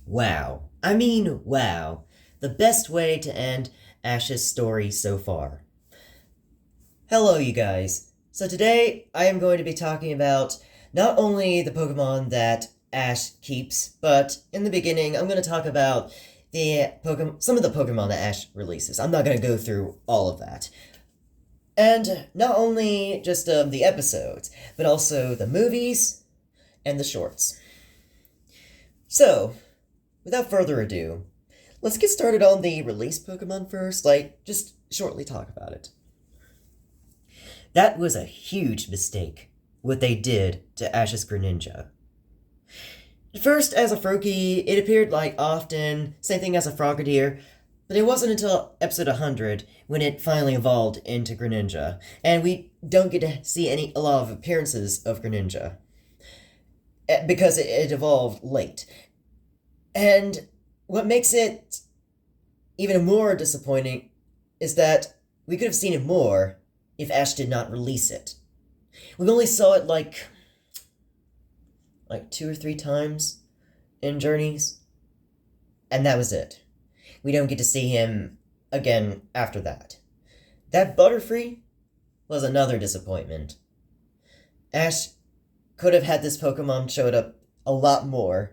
Wow. I mean, wow. The best way to end Ash's story so far. Hello, you guys. So today I am going to be talking about not only the Pokemon that Ash keeps, but in the beginning I'm going to talk about some of the Pokemon that Ash releases. I'm not going to go through all of that. And not only just the episodes, but also the movies and the shorts. So, without further ado, let's get started on the release Pokemon first, just shortly talk about it. That was a huge mistake, what they did to Ash's Greninja. At first, as a Froakie, it appeared often, same thing as a Frogadier, but it wasn't until episode 100 when it finally evolved into Greninja, and we don't get to see a lot of appearances of Greninja, because it evolved late. And what makes it even more disappointing is that we could have seen it more if Ash did not release it. We only saw it like 2 or 3 times in Journeys, and that was it. We don't get to see him again after that. That Butterfree was another disappointment. Ash could have had this Pokemon showed up a lot more.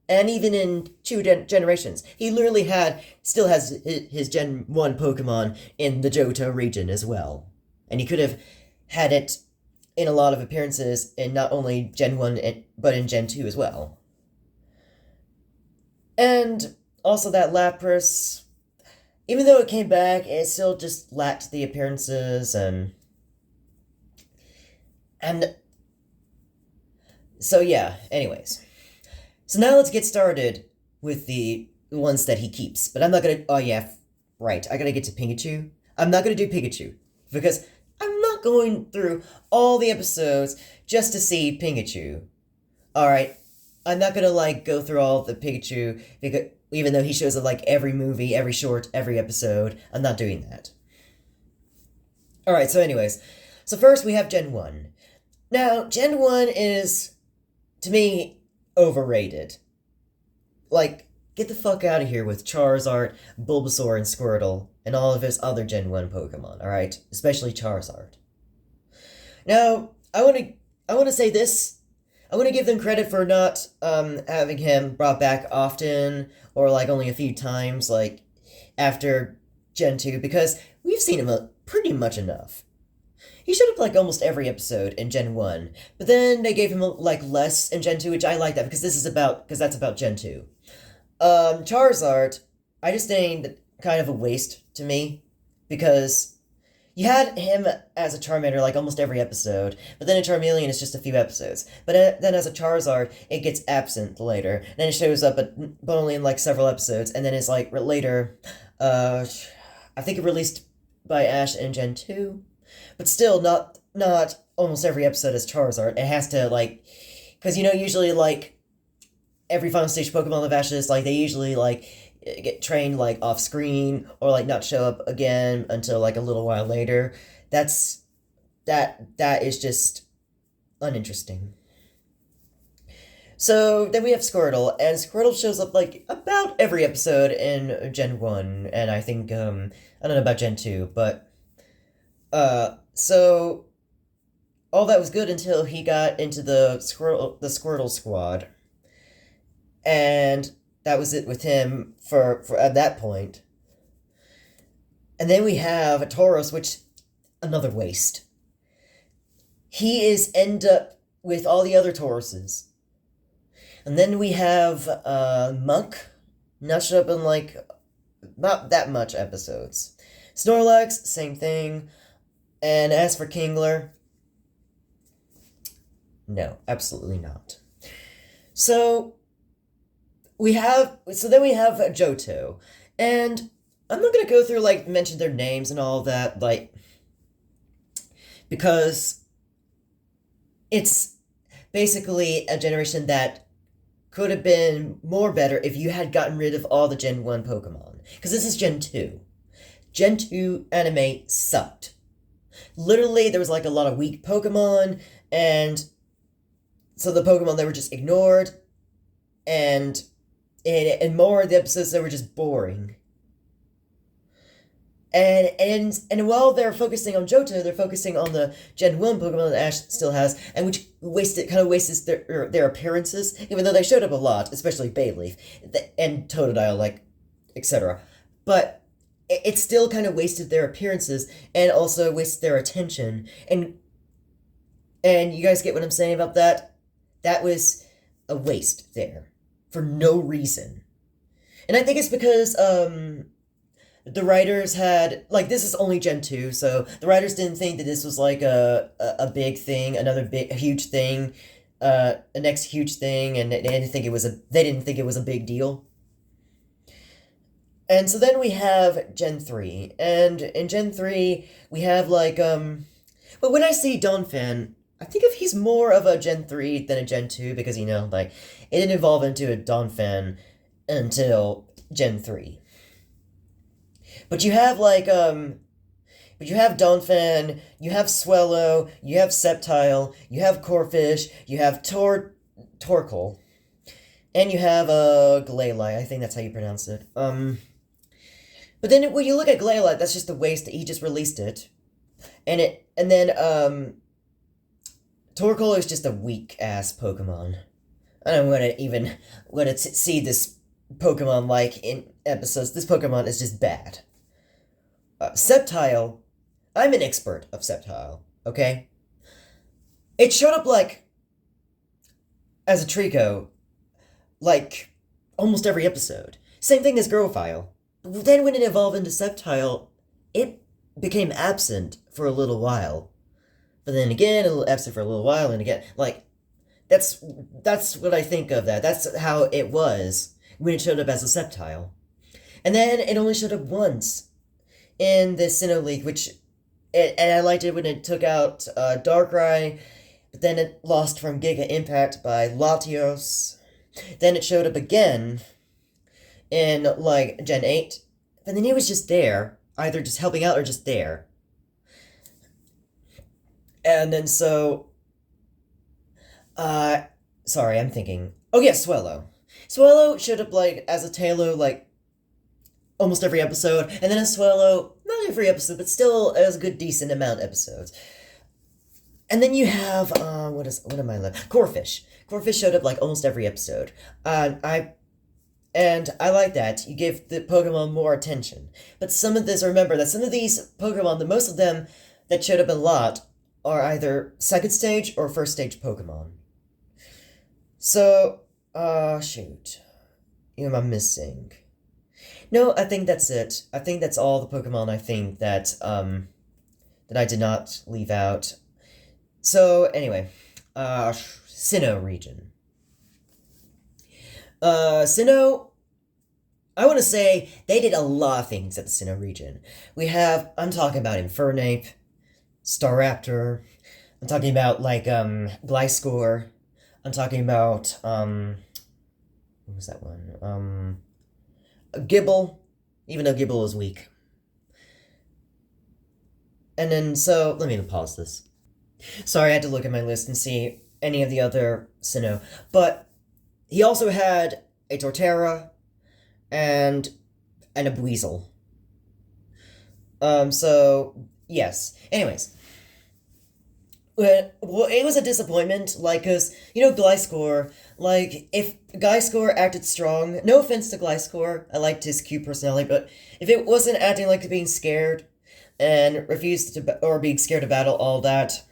And even in 2 generations, he literally still has his Gen 1 Pokemon in the Johto region as well. And he could have had it in a lot of appearances in not only Gen 1, but in Gen 2 as well. And also that Lapras, even though it came back, it still just lacked the appearances and so yeah, anyways. So now let's get started with the ones that he keeps. But I'm not gonna, oh yeah, right, I gotta get to Pikachu. I'm not gonna do Pikachu, because I'm not going through all the episodes just to see Pikachu. Alright, I'm not gonna go through all the Pikachu, because even though he shows up every movie, every short, every episode, I'm not doing that. Alright, so anyways, so first we have Gen 1. Now, Gen 1 is, to me, overrated. Get the fuck out of here with Charizard, Bulbasaur, and Squirtle, and all of his other Gen 1 Pokemon, alright? Especially Charizard. Now, I wanna say this. I wanna give them credit for not, having him brought back often, or only a few times, after Gen 2, because we've seen him pretty much enough. He showed up almost every episode in Gen 1, but then they gave him less in Gen 2, which I like that because that's about Gen 2. Charizard, I just think kind of a waste to me, because you had him as a Charmander almost every episode, but then a Charmeleon is just a few episodes. But then as a Charizard, it gets absent later, then it shows up but only in several episodes, and then it's later, I think it released by Ash in Gen 2. But still, not almost every episode is Charizard. It has to, because, usually, every final stage Pokemon of Ashes, they usually, get trained, off-screen, or, not show up again until, a little while later. That is just uninteresting. So, then we have Squirtle, and Squirtle shows up, about every episode in Gen 1, and I think, I don't know about Gen 2, but... So, all that was good until he got into the Squirtle squad. And that was it with him for at that point. And then we have Tauros, which, another waste. He end up with all the other Tauroses. And then we have, Monk, not show up in, not that much episodes. Snorlax, same thing. And as for Kingler, no, absolutely not. So then we have Johto, and I'm not gonna go through mention their names and all that, because it's basically a generation that could have been more better if you had gotten rid of all the Gen 1 Pokemon. Because this is Gen 2. Gen 2 anime sucked. Literally, there was a lot of weak Pokemon, and so the Pokemon that were just ignored, and and more of the episodes that were just boring. And while they're focusing on Johto, they're focusing on the Gen 1 Pokemon that Ash still has, and which kind of wastes their appearances, even though they showed up a lot, especially Bayleaf, and Totodile, like, etc. But it still kind of wasted their appearances, and also wasted their attention, and you guys get what I'm saying about that? That was a waste there, for no reason. And I think it's because, the writers had, like, this is only Gen 2, so the writers didn't think that this was, like, a big thing, a huge thing, a next huge thing, and they didn't think it was a big deal. And so then we have Gen 3, and in Gen 3, we have, like, but when I see Donphan, I think of he's more of a Gen 3 than a Gen 2, because, like, it didn't evolve into a Donphan until Gen 3. But you have, like, but you have Donphan, you have Swellow, you have Sceptile, you have Corphish, you have Torkoal, and you have, Glalie, I think that's how you pronounce it. But then when you look at Glalie, that's just a waste that he just released it. And then, Torkoal is just a weak-ass Pokemon. I don't want to see this Pokemon, like, in episodes. This Pokemon is just bad. Sceptile, I'm an expert of Sceptile, okay? It showed up, like, as a Trico, like, almost every episode. Same thing as Growfile. But then when it evolved into Sceptile, it became absent for a little while. But then again, absent for a little while, and again, like, that's what I think of that. That's how it was when it showed up as a Sceptile. And then it only showed up once in the Sinnoh League, and I liked it when it took out Darkrai, but then it lost from Giga Impact by Latios. Then it showed up again in, like, Gen 8, and then it was just there, either just helping out or just there. And then so, sorry, I'm thinking, oh yeah, Swellow. Swellow showed up, like, as a Taillow, like, almost every episode, and then a Swellow, not every episode, but still as a good, decent amount of episodes. And then you have, what am I left? Corphish. Corphish showed up, like, almost every episode. I like that. You give the Pokemon more attention. But remember that some of these Pokemon, most of them that showed up a lot, are either second stage or first stage Pokemon. So, shoot. Who am I missing? No, I think that's it. I think that's all the Pokemon I think that I did not leave out. So, anyway, Sinnoh region. Sinnoh, I want to say they did a lot of things at the Sinnoh region. I'm talking about Infernape, Staraptor, I'm talking about, like, Gliscor, I'm talking about, what was that one? Gibble, even though Gibble is weak. And then, so, let me pause this. Sorry, I had to look at my list and see any of the other Sinnoh. But he also had a Torterra and a Buizel. So, yes. Anyways. Well, it was a disappointment, like, because, Gliscor, like, if Gliscor acted strong, no offense to Gliscor, I liked his cute personality, but if it wasn't acting like being scared, and refused to, or being scared to battle, all that,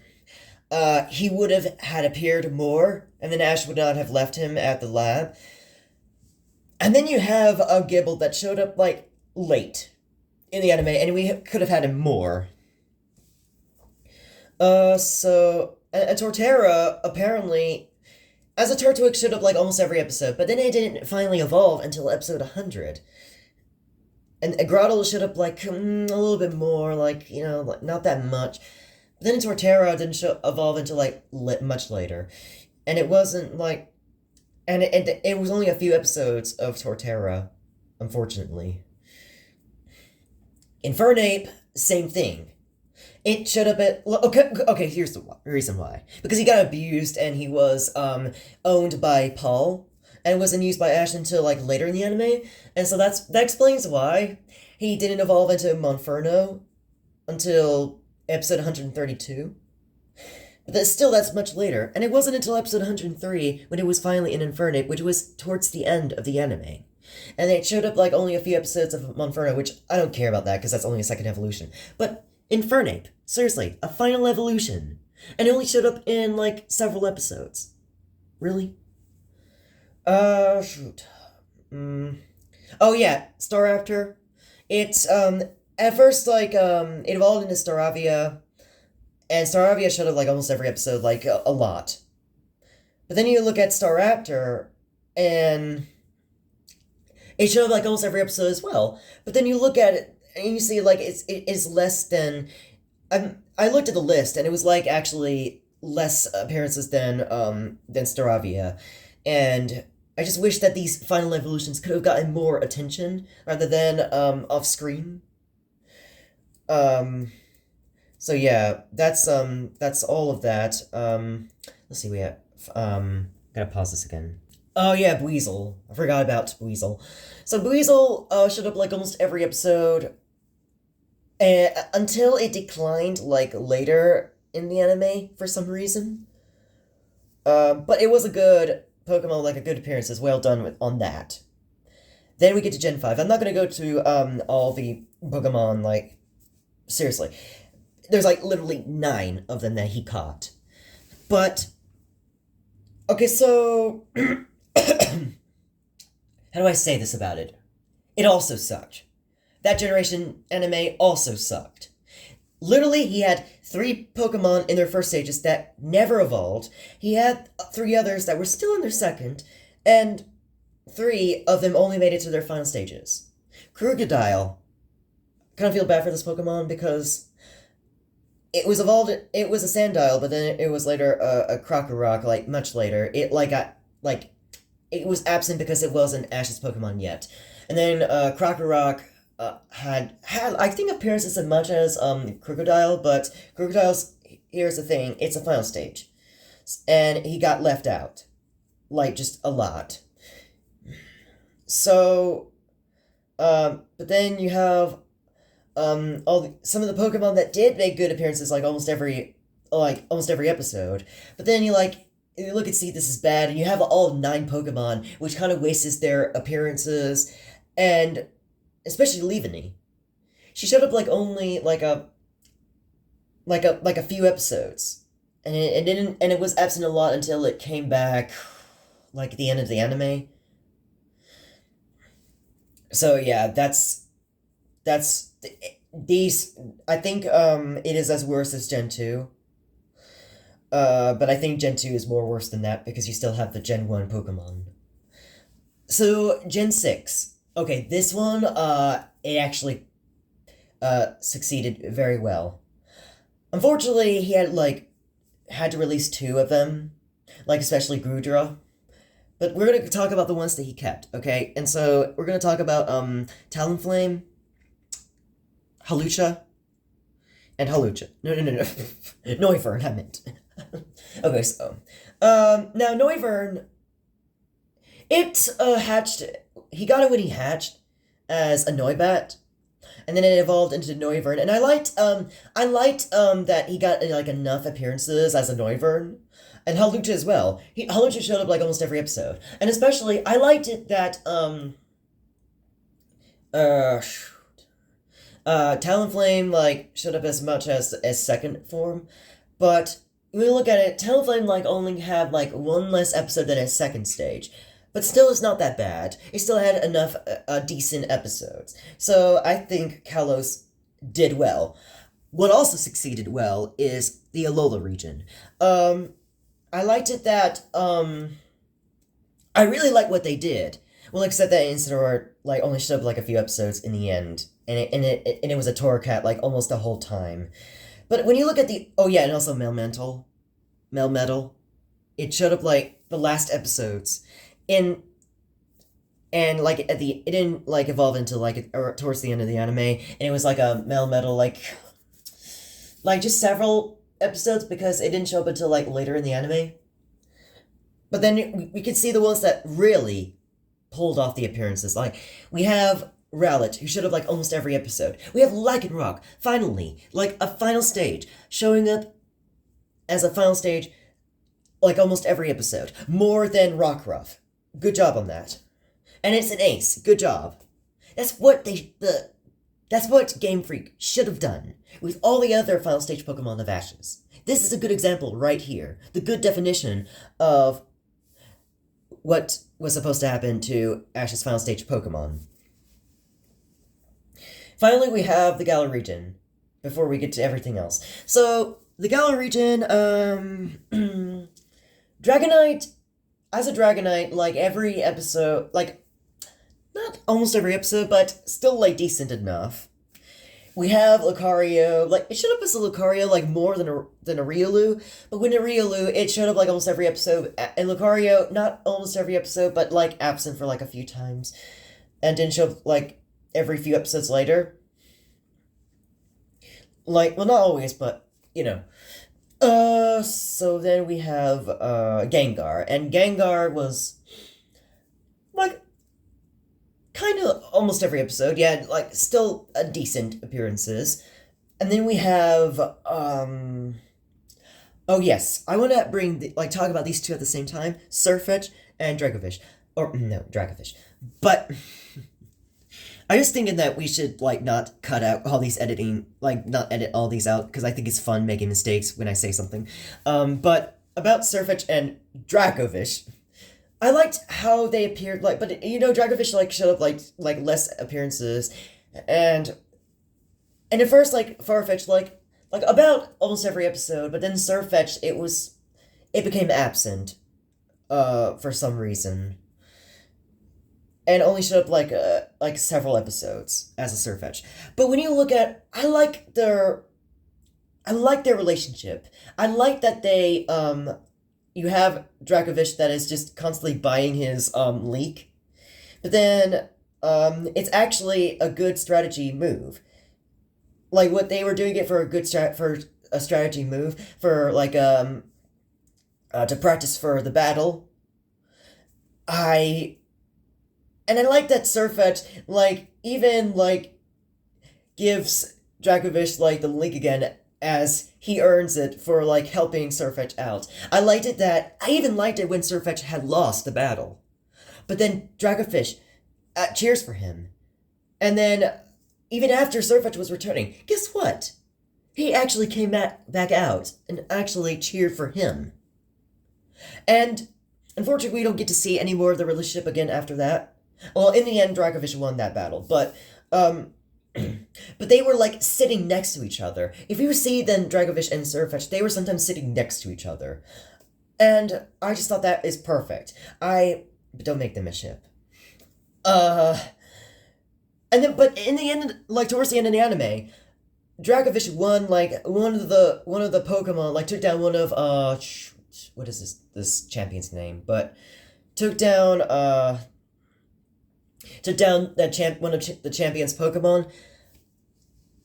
he would have had appeared more, and then Ash would not have left him at the lab. And then you have a Gibble that showed up, like, late in the anime, and we could have had him more. So, a Torterra, apparently, as a Turtwig, showed up, like, almost every episode, but then it didn't finally evolve until episode 100. And Grottle showed up, like, a little bit more, like, like, not that much. But then Torterra didn't evolve until, like, much later. And it wasn't, like, and it was only a few episodes of Torterra, unfortunately. Infernape, same thing. It showed up at... Okay, here's the reason why. Because he got abused and he was owned by Paul. and wasn't used by Ash until like later in the anime, and so that explains why he didn't evolve into Monferno until episode 132. But that's much later, and it wasn't until episode 103 when it was finally in Infernape, which was towards the end of the anime. And it showed up like only a few episodes of Monferno, which I don't care about that because that's only a second evolution. But Infernape, seriously, a final evolution. And it only showed up in like several episodes. Really? Shoot. Oh yeah, Staraptor. It's, at first, like, it evolved into Staravia, and Staravia showed up, like, almost every episode, like, a lot. But then you look at Staraptor, and it showed up, like, almost every episode as well. But then you look at it, and you see, like, it is less than... I looked at the list, and it was, like, actually less appearances than Staravia. And I just wish that these final evolutions could have gotten more attention, rather than, off-screen. So yeah, that's all of that. Let's see, we have, gotta pause this again. Oh yeah, Buizel. I forgot about Buizel. So Buizel, showed up, like, almost every episode, until it declined, like, later in the anime, for some reason. But it was a good Pokemon, like, a good appearance, well done on that. Then we get to Gen 5. I'm not gonna go to, all the Pokemon, like, seriously. There's, like, literally 9 of them that he caught. But, okay, so, how do I say this about it? It also sucked. That generation anime also sucked. Literally, he had 3 Pokemon in their first stages that never evolved. He had 3 others that were still in their second, and 3 of them only made it to their final stages. Krookodile. Kind of feel bad for this Pokemon because it was evolved, it was a Sandile, but then it was later a Krokorok, like, much later. It, like, got, like, it was absent because it wasn't Ash's Pokemon yet. And then, Krokorok, had, I think, appearances as much as, Krookodile, but Crocodile's, here's the thing, it's a final stage. And he got left out. Like, just a lot. So, but then you have, some of the Pokemon that did make good appearances, like, almost every episode. But then you look and see this is bad, and you have all 9 Pokemon, which kind of wastes their appearances, and especially Leaveney. She showed up, like, only, like a few episodes, and it was absent a lot until it came back, like, at the end of the anime. So yeah, these, I think, it is as worse as Gen 2. But I think Gen 2 is more worse than that because you still have the Gen 1 Pokemon. So, Gen 6. Okay, this one, it actually, succeeded very well. Unfortunately, he had to release 2 of them, like, especially Grudra. But we're gonna talk about the ones that he kept, okay? And so, we're gonna talk about, Talonflame, Hawlucha, and Hawlucha. No. Noivern, I meant. Okay, so, now Noivern, it, hatched, he got it when he hatched as a Noibat, and then it evolved into Noivern, and I liked, that he got, like, enough appearances as a Noivern, and Hawlucha as well. Hawlucha showed up, like, almost every episode, and especially, I liked it that, Talonflame, like, showed up as much as second form, but when you look at it, Talonflame, like, only had, like, 1 less episode than his second stage, but still it's not that bad. It still had enough, decent episodes. So I think Kalos did well. What also succeeded well is the Alola region. I liked it that, I really like what they did. Well, except that Incineroar, like, only showed up, like, a few episodes in the end, and it was a Torracat, like, almost the whole time. But when you look at oh yeah, and also Melmetal, it showed up, like, the last episodes, and, like, it didn't, like, evolve into, like, or towards the end of the anime, and it was, like, a Melmetal, like, just several episodes, because it didn't show up until, like, later in the anime. But then we can see the ones that really pulled off the appearances. Like, we have Rowlet, who showed up like almost every episode. We have Lycanroc, finally, like a final stage, showing up as a final stage like almost every episode. More than Rockruff. Good job on that. And it's an ace. Good job. That's what that's what Game Freak should have done with all the other final stage Pokemon of Ashes. This is a good example right here. The good definition of what was supposed to happen to Ash's final stage Pokemon. Finally, we have the Galar region, before we get to everything else. So, the Galar region, Dragonite, as a Dragonite, like every episode, like, not almost every episode, but still, like, decent enough. We have Lucario, like, it showed up as a Lucario, like, more than a Riolu, but when a Riolu, it showed up, like, almost every episode, and Lucario, not almost every episode, but, like, absent for, like, a few times, and didn't show up, like, every few episodes later. Like, well, not always, but, you know. So then we have, Gengar, and Gengar was, like, kind of almost every episode, yeah, like, still a decent appearances. And then we have, oh yes, I want to talk about these two at the same time, Sirfetch'd and Dracovish. Or, no, Dracovish. But, I was thinking that we should, like, not cut out all these editing, like, not edit all these out, because I think it's fun making mistakes when I say something. But, about Sirfetch'd and Dracovish, I liked how they appeared, like, but, you know, Dracovish, like, showed up, like, less appearances, and at first, like, Farfetch'd, like, about almost every episode, but then Sirfetch'd, it became absent, for some reason. And only showed up, like several episodes as a Sirfetch'd. But when you look at, I like their relationship. I like that they, you have Dracovish that is just constantly buying his, leak. But then, it's actually a good strategy move. Like, what they were doing it for a strategy move, for, like, to practice for the battle. And I like that Sirfetch'd, like, even, like, gives Dracovish, like, the link again as he earns it for, like, helping Sirfetch'd out. I even liked it when Sirfetch'd had lost the battle. But then Dracovish cheers for him. And then, even after Sirfetch'd was returning, guess what? He actually came back out and actually cheered for him. And, unfortunately, we don't get to see any more of the relationship again after that. Well, in the end, Dracovish won that battle, but they were, like, sitting next to each other. If you see then Dracovish and Sirfetch'd, they were sometimes sitting next to each other. And I just thought that is perfect. But don't make them a ship. But in the end, like, towards the end of the anime, Dracovish won, like, one of the Pokemon, like, took down one of, what is this champion's name? But took down, one of the champion's Pokemon.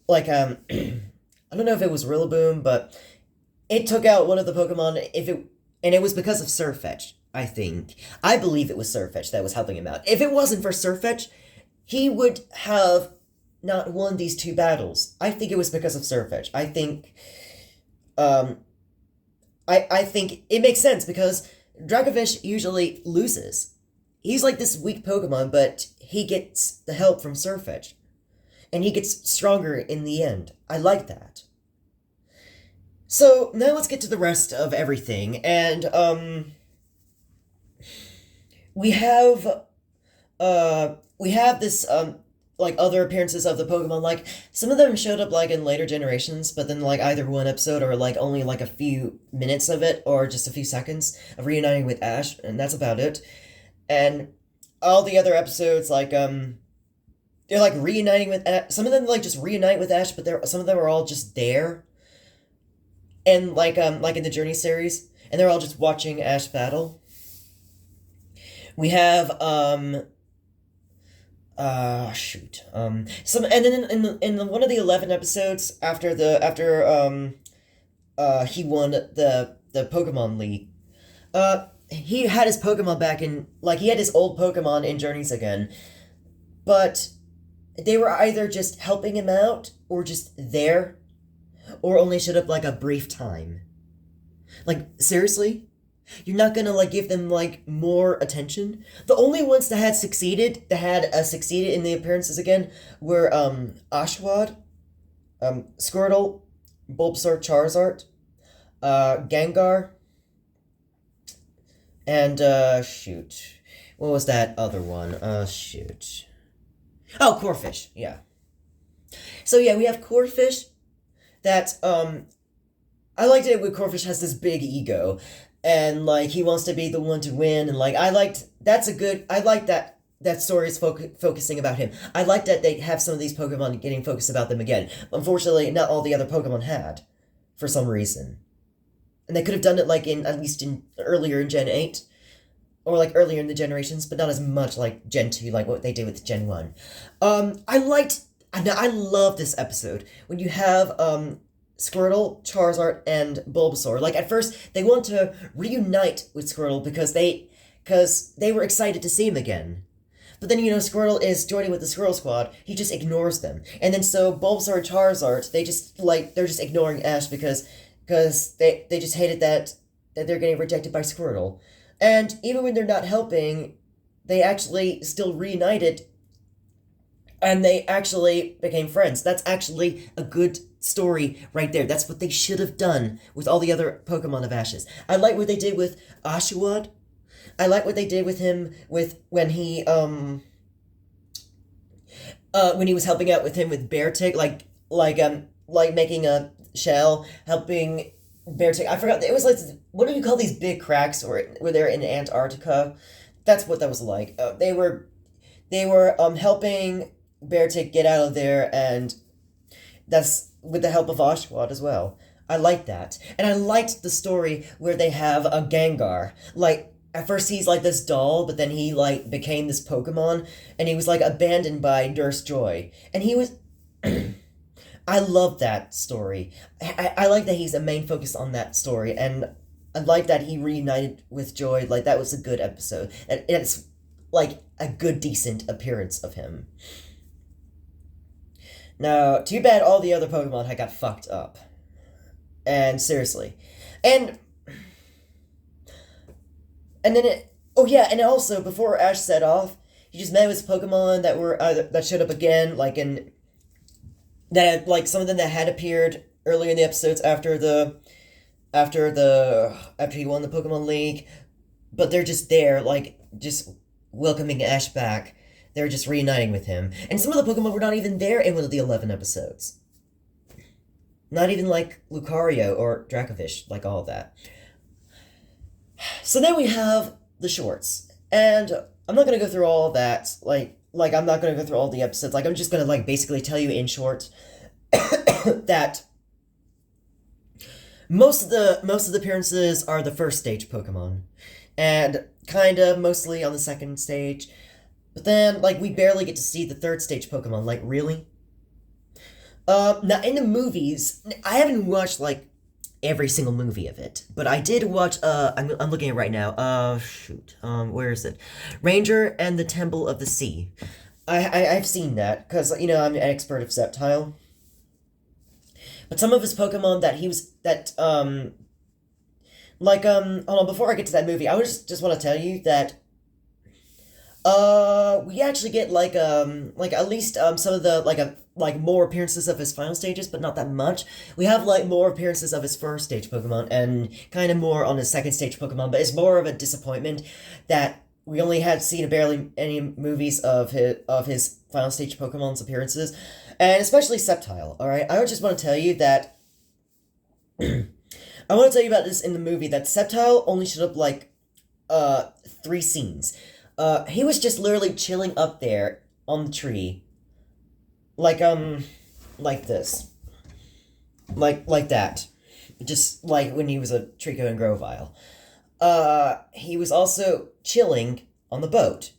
Like, I don't know if it was Rillaboom, but it took out one of the Pokemon, and it was because of Sirfetch'd, I think. I believe it was Sirfetch'd that was helping him out. If it wasn't for Sirfetch'd, he would have not won these two battles. I think it was because of Sirfetch'd. I think it makes sense, because Dracovish usually loses. He's like this weak Pokemon, but he gets the help from Sirfetch'd. And he gets stronger in the end. I like that. So, now let's get to the rest of everything. And, we have this, like, other appearances of the Pokemon. Like, some of them showed up, like, in later generations, but then, like, either one episode or, like, only, like, a few minutes of it, or just a few seconds of reuniting with Ash, and that's about it. And all the other episodes, like, they're, like, reuniting with Ash. Some of them, like, just reunite with Ash, but some of them are all just there. And, like in the Journey series. And they're all just watching Ash battle. We have, and then in one of the 11 episodes, after he won the Pokemon League, he had his Pokemon back in, like, he had his old Pokemon in Journeys again, but they were either just helping him out, or just there, or only showed up, like, a brief time. Like, seriously? You're not gonna, like, give them, like, more attention? The only ones that had succeeded in the appearances again were, Oshawott, Squirtle, Bulbasaur, Charizard, Gengar, and, shoot. What was that other one? Shoot. Oh, Corphish, yeah. So, yeah, we have Corphish that, I liked it when Corphish has this big ego, and, like, he wants to be the one to win, and, like, I like that story is focusing about him. I like that they have some of these Pokemon getting focused about them again. Unfortunately, not all the other Pokemon had, for some reason. And they could have done it, like, at least earlier in Gen 8, or, like, earlier in the generations, but not as much like Gen 2, like what they did with Gen 1. I love this episode, when you have, Squirtle, Charizard, and Bulbasaur. Like, at first, they want to reunite with Squirtle because they were excited to see him again. But then, Squirtle is joining with the Squirrel Squad. He just ignores them. And then so Bulbasaur and Charizard, they're just ignoring Ash because they just hated that they're getting rejected by Squirtle. And even when they're not helping, they actually still reunited, and they actually became friends. That's actually a good story right there. That's what they should have done with all the other Pokemon of Ash's. I like what they did with Oshawott. I like what they did with him when he was helping out with him with Beartic, like making a shell, helping Beartic. I forgot, it was like, what do you call these big cracks where they're in Antarctica? That's what that was like. They were helping Beartic get out of there, and that's with the help of Oshawott as well. I liked that. And I liked the story where they have a Gengar. Like, at first he's like this doll, but then he, like, became this Pokemon, and he was, like, abandoned by Nurse Joy. And he was... I love that story. I like that he's a main focus on that story, and I like that he reunited with Joy. Like, that was a good episode. And it's, like, a good, decent appearance of him. Now, too bad all the other Pokemon had got fucked up. And seriously. And then and also, before Ash set off, he just met with Pokemon that showed up again, like, some of them that had appeared earlier in the episodes after he won the Pokemon League, but they're just there, like, just welcoming Ash back. They're just reuniting with him. And some of the Pokemon were not even there in one of the 11 episodes. Not even, like, Lucario or Dracovish, like, all of that. So then we have the shorts. And I'm not gonna go through all of that, like, I'm not gonna go through all the episodes. Like, I'm just gonna, like, basically tell you in short that most of the appearances are the first stage Pokemon. And kinda mostly on the second stage. But then, like, we barely get to see the third stage Pokemon. Like, really? Now, in the movies, I haven't watched, like, every single movie of it, but I did watch, I'm looking at it right now, where is it? Ranger and the Temple of the Sea. I've seen that, because, I'm an expert of Sceptile. But some of his Pokemon hold on, before I get to that movie, I would just want to tell you that we actually get, at least, some of the, more appearances of his final stages, but not that much. We have, more appearances of his first stage Pokemon, and kind of more on his second stage Pokemon, but it's more of a disappointment that we only had seen barely any movies of his final stage Pokemon's appearances, and especially Sceptile, alright? I would just want to tell you that... I want to tell you about this in the movie, that Sceptile only showed up, 3 scenes. He was just literally chilling up there on the tree. Like this. Like that. Just like when he was a Trico and Grovyle. He was also chilling on the boat.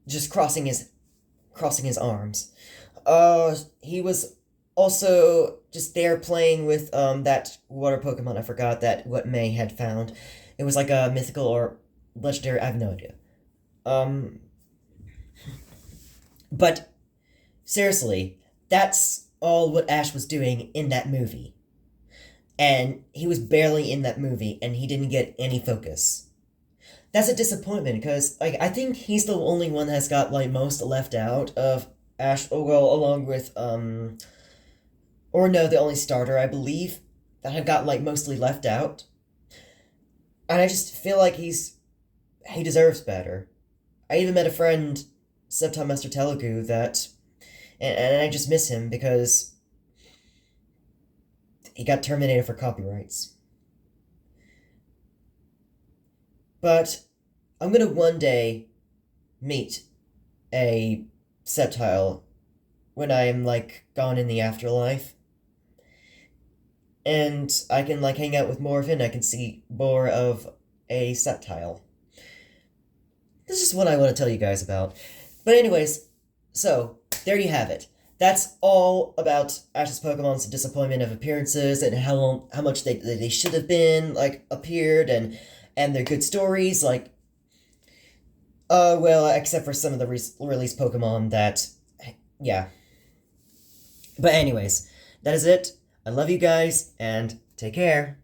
Just crossing his arms. He was also just there playing with, that water Pokemon I forgot what May had found. It was like a mythical or legendary, I have no idea. Um, but seriously, that's all what Ash was doing in that movie. And he was barely in that movie, and he didn't get any focus. That's a disappointment, because like I think he's the only one that's got like most left out of Ash. Oh well, along with or no, the only starter I believe that had got like mostly left out. And I just feel like he deserves better. I even met a friend, Subtime Master Telugu, that and I just miss him because he got terminated for copyrights. But I'm gonna one day meet a Septile when I am like gone in the afterlife. And I can like hang out with more of him, I can see more of a Septile. This is what I want to tell you guys about. But anyways, so there you have it. That's all about Ash's Pokemon's disappointment of appearances and how much they should have been like appeared and their good stories like well except for some of the released Pokemon that yeah. But anyways, that is it. I love you guys and take care.